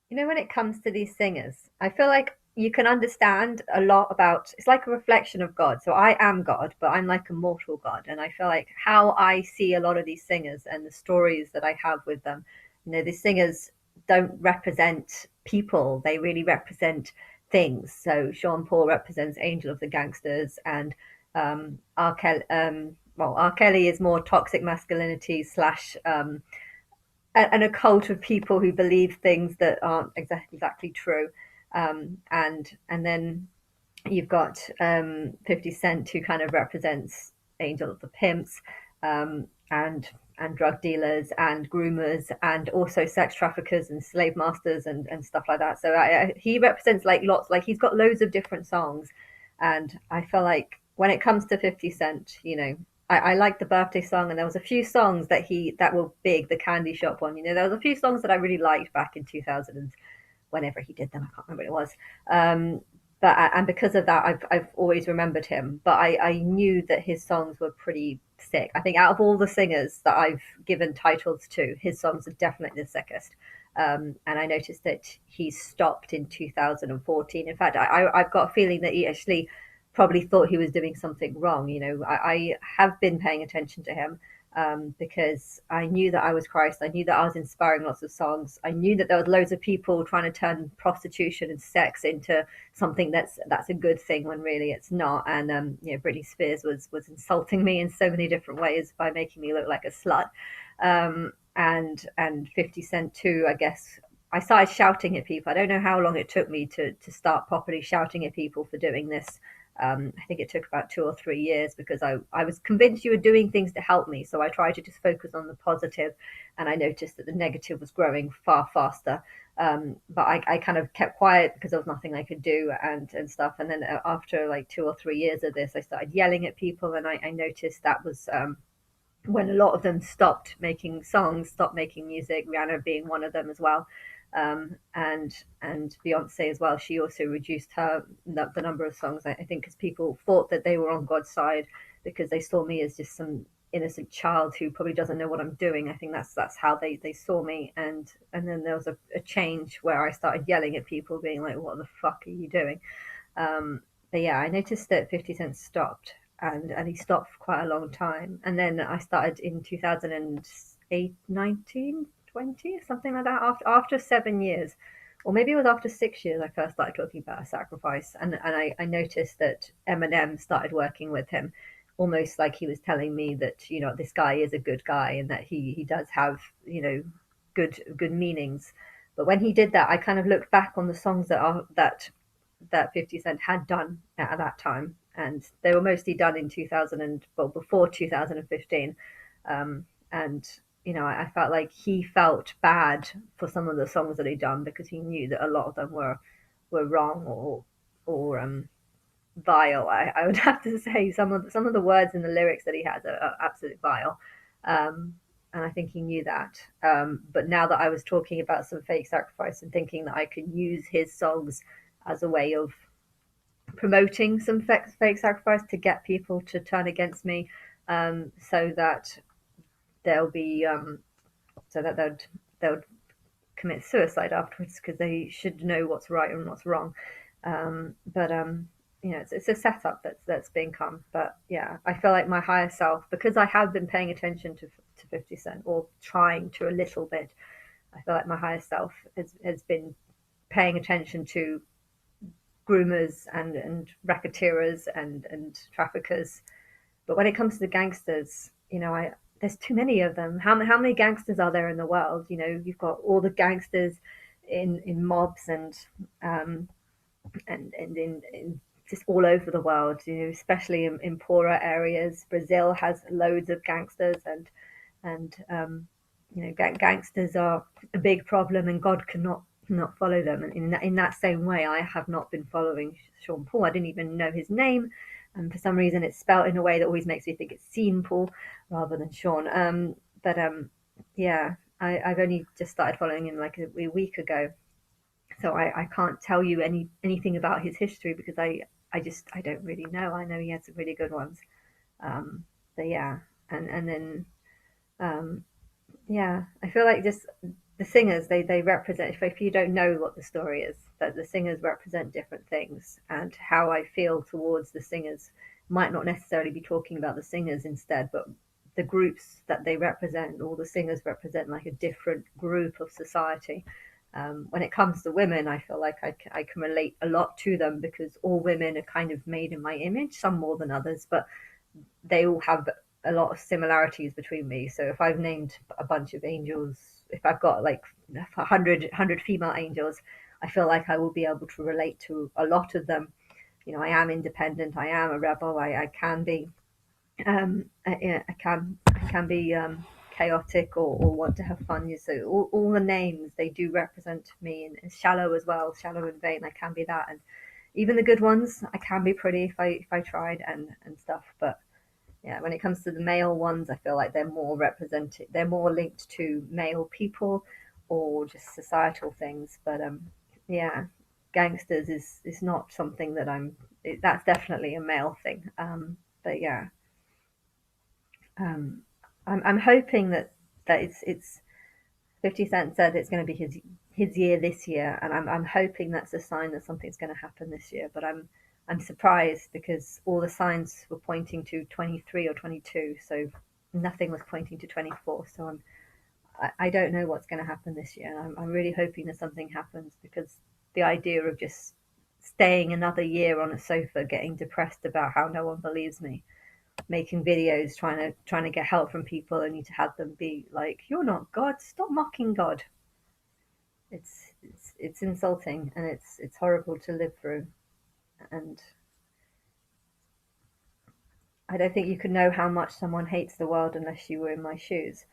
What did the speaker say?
You know, when it comes to these singers, I feel like you can understand a lot about it's like a reflection of God. So I am God, but I'm like a mortal God. And I feel like how I see a lot of these singers and the stories that I have with them, these singers don't represent people, they really represent things. So Sean Paul represents Angel of the Gangsters, and R. Kelly, R. Kelly is more toxic masculinity slash and a cult of people who believe things that aren't exactly true. And then you've got 50 Cent, who kind of represents Angel of the Pimps, and drug dealers and groomers and also sex traffickers and slave masters and stuff like that. So he represents like lots, like he's got loads of different songs. And I feel like when it comes to 50 Cent, I like the birthday song, and there was a few songs that were big, the candy shop one. There was a few songs that I really liked back in 2000 and whenever he did them. I can't remember what it was. But because of that, I've always remembered him. But I knew that his songs were pretty sick. I think out of all the singers that I've given titles to, his songs are definitely the sickest. And I noticed that he stopped in 2014. In fact, I've got a feeling that he actually probably thought he was doing something wrong. I have been paying attention to him, because I knew that I was Christ. I knew that I was inspiring lots of songs. I knew that there was loads of people trying to turn prostitution and sex into something that's a good thing when really it's not. And Britney Spears was insulting me in so many different ways by making me look like a slut. And 50 Cent too, I guess. I started shouting at people. I don't know how long it took me to start properly shouting at people for doing this. I think it took about 2 or 3 years, because I was convinced you were doing things to help me. So I tried to just focus on the positive, and I noticed that the negative was growing far faster. But I kind of kept quiet because there was nothing I could do and stuff. And then after like 2 or 3 years of this, I started yelling at people, and I noticed that was when a lot of them stopped making songs, stopped making music. Rihanna being one of them as well, and Beyonce as well. She also reduced the number of songs. I think because people thought that they were on God's side because they saw me as just some innocent child who probably doesn't know what I'm doing. I think that's how they saw me. And then there was a change where I started yelling at people, being like, "What the fuck are you doing?" But yeah, I noticed that 50 Cent stopped, and he stopped for quite a long time. And then I started in 2008, 19, 20, something like that. After 7 years, or maybe it was after 6 years, I first started talking about a sacrifice. And I noticed that Eminem started working with him, almost like he was telling me that, this guy is a good guy, and that he does have, good meanings. But when he did that, I kind of looked back on the songs that 50 Cent had done at that time, and they were mostly done in 2000 well, before 2015. And I felt like he felt bad for some of the songs that he'd done, because he knew that a lot of them were wrong, or vile. I would have to say some of the words in the lyrics that he has are absolutely vile. Um, and I think he knew that. But now that I was talking about some fake sacrifice and thinking that I could use his songs as a way of promoting some fake sacrifice to get people to turn against me, so that they'll be so that they'll commit suicide afterwards, because they should know what's right and what's wrong. But it's a setup that's being come. But yeah, I feel like my higher self, because I have been paying attention to 50 Cent, or trying to a little bit. I feel like my higher self has been paying attention to groomers and racketeers and traffickers. But when it comes to the gangsters, there's too many of them. How many gangsters are there in the world? You've got all the gangsters in mobs, and in just all over the world. Especially in poorer areas. Brazil has loads of gangsters, and gangsters are a big problem, and God cannot not follow them. And in that same way, I have not been following Sean Paul. I didn't even know his name, and for some reason, it's spelled in a way that always makes me think it's Sean Paul rather than Sean. But yeah, I've only just started following him like a week ago, so I can't tell you anything about his history, because I don't really know. I know he had some really good ones. But yeah, and then um, yeah, I feel like just the singers, they represent, if you don't know what the story is, that the singers represent different things, and how I feel towards the singers might not necessarily be talking about the singers instead, but the groups that they represent. All the singers represent like a different group of society. When it comes to women, I feel like I can relate a lot to them, because all women are kind of made in my image, some more than others, but they all have a lot of similarities between me. So if I've named a bunch of angels, if I've got like 100 female angels, I feel like I will be able to relate to a lot of them. You know, I am independent, I am a rebel, I can be, yeah, I can be chaotic, or want to have fun. So all the names, they do represent me, and shallow as well, shallow and vain. I can be that, and even the good ones, I can be pretty if I tried, and stuff. But yeah, when it comes to the male ones, I feel like they're more represented. They're more linked to male people, or just societal things. But yeah, gangsters is not something that that's definitely a male thing. But yeah, um, I'm hoping that it's 50 Cent said it's going to be his year this year, and I'm hoping that's a sign that something's going to happen this year. But I'm surprised, because all the signs were pointing to 23 or 22, so nothing was pointing to 24. So I don't know what's going to happen this year. I'm really hoping that something happens, because the idea of just staying another year on a sofa, getting depressed about how no one believes me, making videos trying to get help from people, only to have them be like, "You're not God. Stop mocking God." It's insulting, and it's horrible to live through. And I don't think you could know how much someone hates the world unless you were in my shoes.